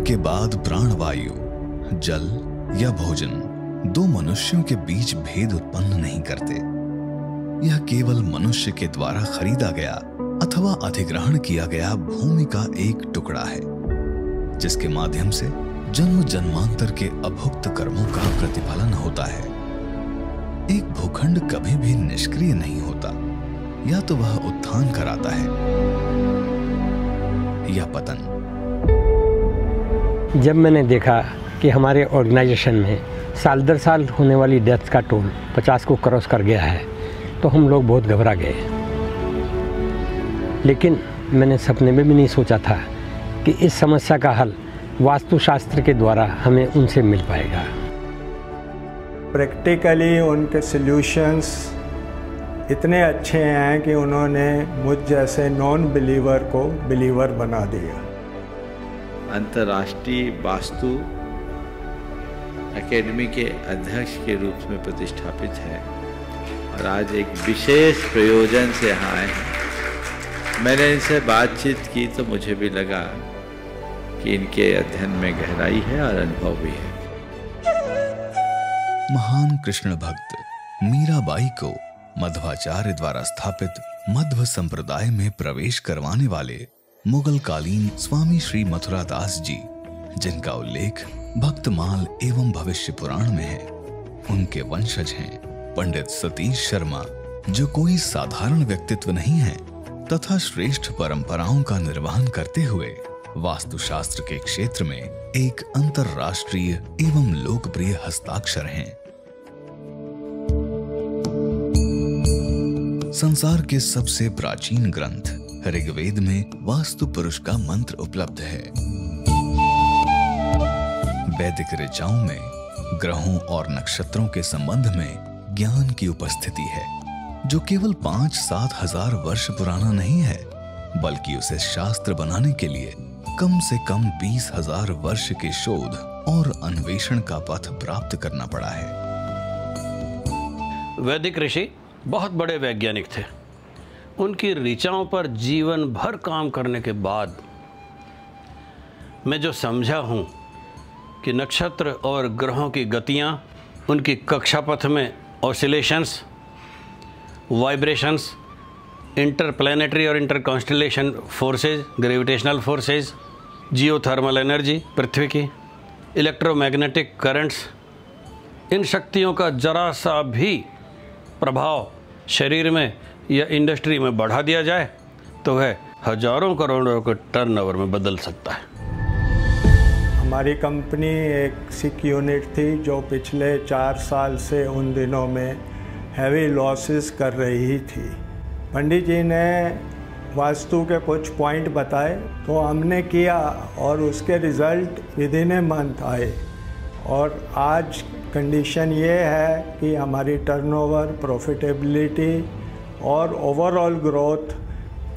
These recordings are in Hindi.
के बाद प्राणवायु, जल या भोजन दो मनुष्यों के बीच भेद उत्पन्न नहीं करते। यह केवल मनुष्य के द्वारा खरीदा गया अथवा अधिग्रहण किया गया भूमि का एक टुकड़ा है, जिसके माध्यम से जन्म जन्मांतर के अभुक्त कर्मों का प्रतिफलन होता है। एक भूखंड कभी भी निष्क्रिय नहीं होता, या तो वह उत्थान कराता है या पतन। जब मैंने देखा कि हमारे ऑर्गेनाइजेशन में साल दर साल होने वाली डेथ का टोल 50 को क्रॉस कर गया है, तो हम लोग बहुत घबरा गए। लेकिन मैंने सपने में भी नहीं सोचा था कि इस समस्या का हल वास्तुशास्त्र के द्वारा हमें उनसे मिल पाएगा। प्रैक्टिकली उनके सॉल्यूशंस इतने अच्छे हैं कि उन्होंने मुझ जैसे नॉन बिलीवर को बिलीवर बना दिया। अंतर्राष्ट्रीय वास्तु एकेडमी के अध्यक्ष के रूप में प्रतिष्ठापित है और आज एक विशेष प्रयोजन से यहाँ आए हैं। मैंने इनसे बातचीत की तो मुझे भी लगा कि इनके अध्ययन में गहराई है और अनुभव भी है। महान कृष्ण भक्त मीराबाई को मध्वाचार्य द्वारा स्थापित मध्व संप्रदाय में प्रवेश करवाने वाले मुगल कालीन स्वामी श्री मथुरादास जी, जिनका उल्लेख भक्तमाल एवं भविष्य पुराण में है, उनके वंशज हैं पंडित सतीश शर्मा, जो कोई साधारण व्यक्तित्व नहीं है तथा श्रेष्ठ परंपराओं का निर्वहन करते हुए वास्तुशास्त्र के क्षेत्र में एक अंतरराष्ट्रीय एवं लोकप्रिय हस्ताक्षर हैं। संसार के सबसे प्राचीन ग्रंथ ऋग्वेद में वास्तु पुरुष का मंत्र उपलब्ध है। वैदिक ऋचाओं में ग्रहों और नक्षत्रों के संबंध में ज्ञान की उपस्थिति है, जो केवल 5-7 हजार वर्ष पुराना नहीं है, बल्कि उसे शास्त्र बनाने के लिए कम से कम 20,000 वर्ष के शोध और अन्वेषण का पथ प्राप्त करना पड़ा है। वैदिक ऋषि बहुत बड़े वैज्ञानिक थे। उनकी ऋचाओं पर जीवन भर काम करने के बाद मैं जो समझा हूँ कि नक्षत्र और ग्रहों की गतियाँ, उनकी कक्षापथ में ऑसिलेशंस, वाइब्रेशंस, इंटरप्लैनेटरी और interconstellation forces, gravitational forces, geothermal energy पृथ्वी की, इलेक्ट्रोमैग्नेटिक करंट्स, इन शक्तियों का जरा सा भी प्रभाव शरीर में या इंडस्ट्री में बढ़ा दिया जाए तो वह हजारों करोड़ों के टर्नओवर में बदल सकता है। हमारी कंपनी एक सिक यूनिट थी जो पिछले 4 साल से उन दिनों में हैवी लॉसेस कर रही थी। पंडित जी ने वास्तु के कुछ पॉइंट बताए तो हमने किया और उसके result with in a month आए, और आज कंडीशन ये है कि हमारी टर्नओवर, प्रॉफिटेबिलिटी और ओवरऑल ग्रोथ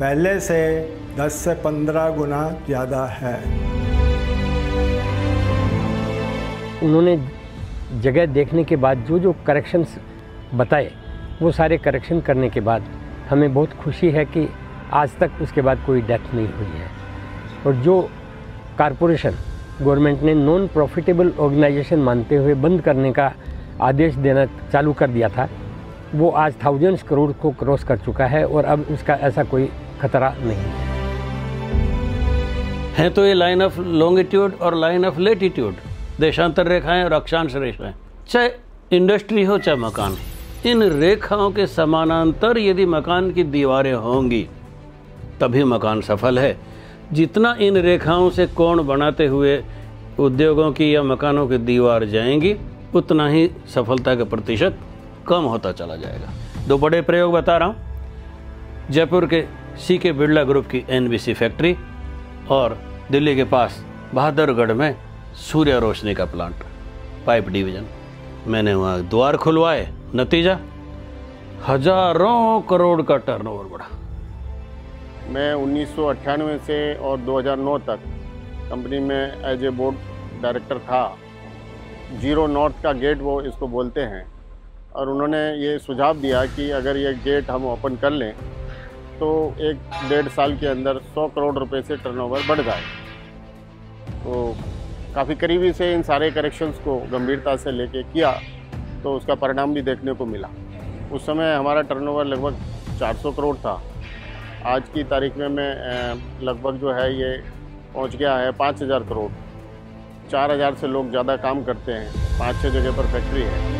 पहले से 10 से 15 गुना ज़्यादा है। उन्होंने जगह देखने के बाद जो जो करेक्शंस बताए, वो सारे करेक्शन करने के बाद हमें बहुत खुशी है कि आज तक उसके बाद कोई डेथ नहीं हुई है। और जो कारपोरेशन गवर्नमेंट ने नॉन प्रॉफिटेबल ऑर्गेनाइजेशन मानते हुए बंद करने का आदेश देना चालू कर दिया था, वो आज थाउजेंड्स करोड़ को क्रॉस कर चुका है और अब उसका ऐसा कोई खतरा नहीं है। तो ये लाइन ऑफ लॉन्गिट्यूड और लाइन ऑफ लेटीट्यूड, देशांतर रेखाएं और अक्षांश रेखाएं, चाहे इंडस्ट्री हो चाहे मकान, इन रेखाओं के समानांतर यदि मकान की दीवारें होंगी तभी मकान सफल है। जितना इन रेखाओं से कोण बनाते हुए उद्योगों की या मकानों की दीवार जाएंगी, उतना ही सफलता का प्रतिशत कम होता चला जाएगा। 2 बड़े प्रयोग बता रहा हूँ। जयपुर के CK बिरला ग्रुप की NBC फैक्ट्री और दिल्ली के पास बहादुरगढ़ में सूर्य रोशनी का प्लांट, पाइप डिवीज़न। मैंने वहाँ द्वार खुलवाए, नतीजा हजारों करोड़ का टर्नओवर बढ़ा। मैं 1998 से और 2009 तक कंपनी में एज ए बोर्ड डायरेक्टर था। 0 नॉर्थ का गेट वो इसको बोलते हैं, और उन्होंने ये सुझाव दिया कि अगर ये गेट हम ओपन कर लें तो 1-1.5 साल के अंदर 100 करोड़ रुपए से टर्नओवर बढ़ जाए। तो काफ़ी करीबी से इन सारे करेक्शंस को गंभीरता से लेके किया तो उसका परिणाम भी देखने को मिला। उस समय हमारा टर्नओवर लगभग 400 करोड़ था। आज की तारीख में लगभग जो है ये पहुंच गया है 5000 करोड़। 4000 से लोग ज़्यादा काम करते हैं, 5-6 जगह पर फैक्ट्री है।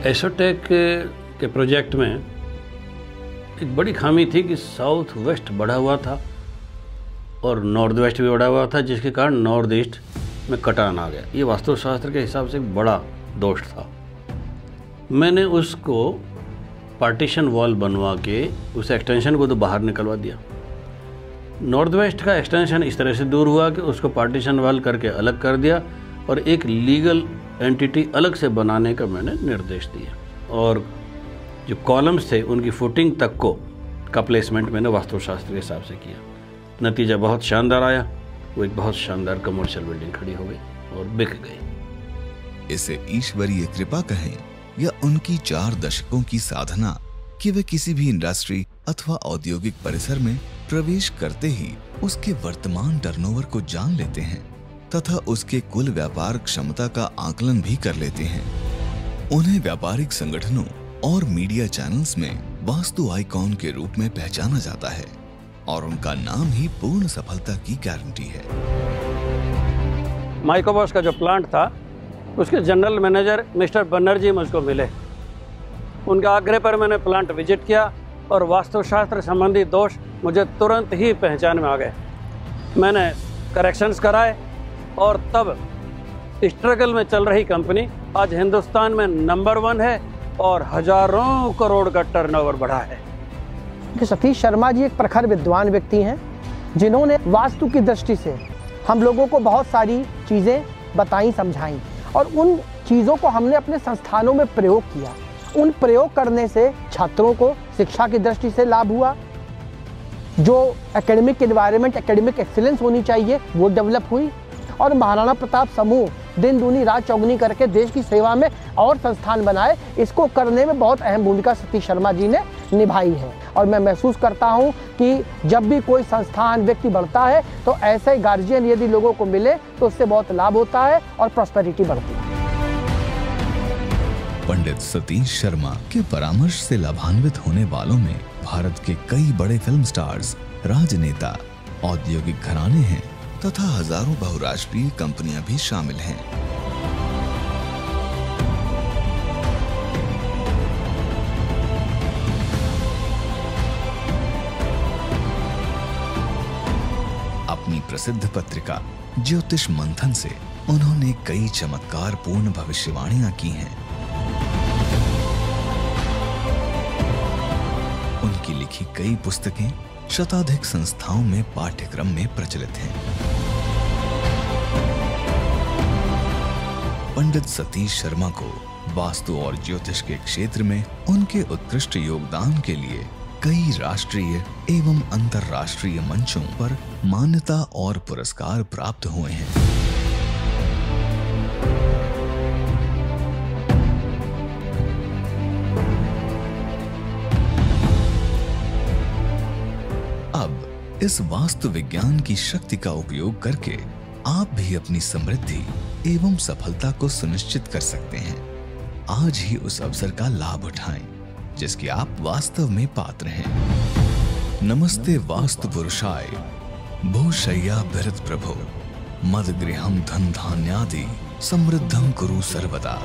एसोटेक के प्रोजेक्ट में एक बड़ी खामी थी कि साउथ वेस्ट बढ़ा हुआ था और नॉर्थ वेस्ट भी बढ़ा हुआ था, जिसके कारण नॉर्थ ईस्ट में कटान आ गया। ये वास्तुशास्त्र के हिसाब से एक बड़ा दोष था। मैंने उसको पार्टीशन वॉल बनवा के उस एक्सटेंशन को तो बाहर निकलवा दिया। नॉर्थ वेस्ट का एक्सटेंशन इस तरह से दूर हुआ कि उसको पार्टीशन वॉल करके अलग कर दिया और एक लीगल एंटिटी अलग से बनाने का मैंने निर्देश दिया। और जो कॉलम्स थे उनकी फुटिंग तक का प्लेसमेंट मैंने वास्तुशास्त्र के हिसाब से किया। नतीजा बहुत शानदार आया। वो एक बहुत शानदार कमर्शियल बिल्डिंग खड़ी हो गई और बिक गई। इसे ईश्वरीय कृपा कहें या उनकी 4 दशकों की साधना कि वे किसी भी इंडस्ट्री अथवा औद्योगिक परिसर में प्रवेश करते ही उसके वर्तमान टर्नओवर को जान लेते हैं तथा उसके कुल व्यापार क्षमता का आकलन भी कर लेते हैं। उन्हें व्यापारिक संगठनों और मीडिया चैनल्स में वास्तु आइकॉन के रूप में पहचाना जाता है और उनका नाम ही पूर्ण सफलता की गारंटी है। माइक्रोबॉस का जो प्लांट था उसके जनरल मैनेजर मिस्टर बनर्जी मुझको मिले। उनके आग्रह पर मैंने प्लांट विजिट किया और वास्तुशास्त्र संबंधी दोष मुझे तुरंत ही पहचान में आ गए। मैंने करेक्शंस कराए और तब स्ट्रगल में चल रही कंपनी आज हिंदुस्तान में नंबर 1 है और हजारों करोड़ का टर्नओवर बढ़ा है। सतीश शर्मा जी एक प्रखर विद्वान व्यक्ति हैं जिन्होंने वास्तु की दृष्टि से हम लोगों को बहुत सारी चीज़ें बताई, समझाई और उन चीज़ों को हमने अपने संस्थानों में प्रयोग किया। उन प्रयोग करने से छात्रों को शिक्षा की दृष्टि से लाभ हुआ। जो एकेडमिक एनवायरनमेंट, एकेडमिक एक्सीलेंस होनी चाहिए वो डेवलप हुई और महाराणा प्रताप समूह दिन दूनी रात चौगुनी करके देश की सेवा में और संस्थान बनाए। इसको करने में बहुत अहम भूमिका सतीश शर्मा जी ने निभाई है और मैं महसूस करता हूं कि जब भी कोई संस्थान व्यक्ति बढ़ता है तो ऐसे गार्जियन यदि लोगों को मिले तो उससे बहुत लाभ होता है और प्रॉस्पेरिटी बढ़ती है। पंडित सतीश शर्मा के परामर्श से लाभान्वित होने वालों में भारत के कई बड़े फिल्म स्टार्स, राजनेता, औद्योगिक घराने हैं तथा हजारों बहुराष्ट्रीय कंपनियां भी शामिल हैं। अपनी प्रसिद्ध पत्रिका ज्योतिष मंथन से उन्होंने कई चमत्कार पूर्ण भविष्यवाणियां की हैं। उनकी लिखी कई पुस्तकें शताधिक संस्थाओं में पाठ्यक्रम में प्रचलित हैं। पंडित सतीश शर्मा को वास्तु और ज्योतिष के क्षेत्र में उनके उत्कृष्ट योगदान के लिए कई राष्ट्रीय एवं अंतर्राष्ट्रीय मंचों पर मान्यता और पुरस्कार प्राप्त हुए हैं। इस वास्तु विज्ञान की शक्ति का उपयोग करके आप भी अपनी समृद्धि एवं सफलता को सुनिश्चित कर सकते हैं। आज ही उस अवसर का लाभ उठाएं जिसके आप वास्तव में पात्र हैं। नमस्ते वास्तु पुरुषाय भूशय्या बिरत प्रभो मद गृहम धन धान्यादि समृद्धम कुरु सर्वदा।